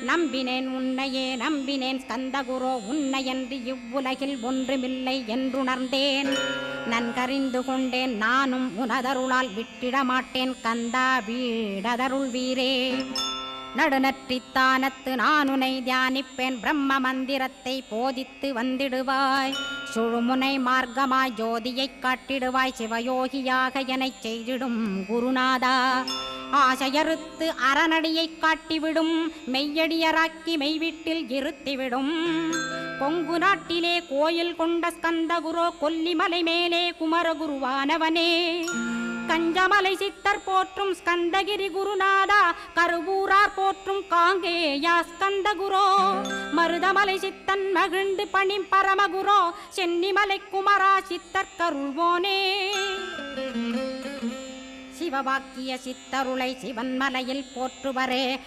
நம்பினேன் உன்னையே நம்பினேன் ஸ்கந்தகுரோ உன்னையன்றி இவ்வுலகில் ஒன்றுமில்லை என்றுணர்ந்தேன். நன்கறிந்து கொண்டேன் நானும் உனதருளால் விட்டிட மாட்டேன் கந்தா வீடதருள் வீரே. நடுநற்றித்தானத்து நானுனை தியானிப்பேன் பிரம்ம மந்திரத்தை போதித்து வந்திடுவாய். சுழுமுனை மார்க்கமாய் ஜோதியைக் காட்டிடுவாய் சிவயோகியாக எனச் செய்திடும் குருநாதா. ஆசையறுத்து அறநடியைக் காட்டிவிடும் மெய்யடியராக்கி மெய்வீட்டில் இருத்திவிடும். கொங்கு நாட்டிலே கோயில் கொண்ட ஸ்கந்தகுரோ கொல்லிமலை மேலே குமரகுருவானவனே. கஞ்சமலை சித்தர் போற்றும் ஸ்கந்தகிரி குருநாதா கருவூரார் போற்றும் காங்கேயா ஸ்கந்தகுரோ. மருதமலை சித்தன் மகிழ்ந்து பணி பரமகுரோ சென்னிமலை குமரா சித்தர் கருள்வோனே. சிவவாக்கிய சித்தருளை சிவன்மலையில் போற்றுவரே